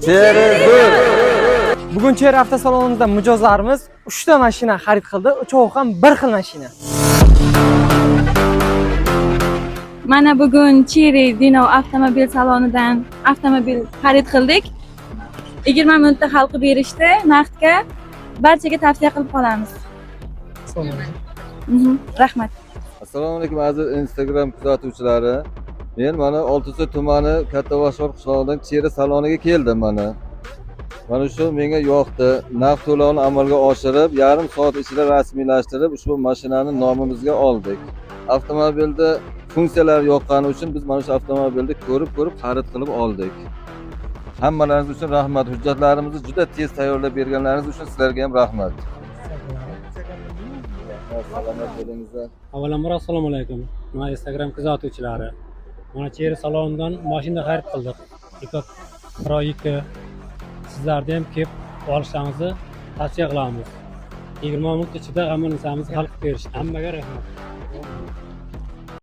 Cherry. Bugun Cherry avtosalonimizda mijozlarimiz 3 ta mashina xarid qildi. Uchovi ham bir xil mashina. Mana bugun Cherry Dino avtomobil salonidan avtomobil xarid qildik. 20 minutda hal qilib berishdi. Naqdga barchaga tavsiya qilib qolamiz. Rahmat. Assalomu alaykum aziz Instagram kuzatuvchilari. Men mana Oltisoy tumani Kattavashor qishlog'idan Cherry saloniga keldim mana. Mana shu menga yoqdi. Naqd to'lovni amalga oshirib, yarim soat ichida rasmiylashtirib, ushbu mashinani nomimizga oldik. Avtomobilda funksiyalar yoqqani uchun biz mana shu avtomobilni ko'rib xarid qilib oldik. Hammalaringiz uchun rahmat. Hujjatlarimizni juda tez tayyorlab berganlaringiz uchun sizlarga ham rahmat. Salomat bo'lingizlar. Avvalambor assalomu alaykum. Mana Instagram kuzatuvchilari. Mana Cherry salonidan mashina xarid qildik. Ipak Pro 2 sizlarga ham kelib olishlaringizni tavsiya qilamiz. 20 minut ichida hamma narsamizni hal qilib berishdi. Hammaga rahmat.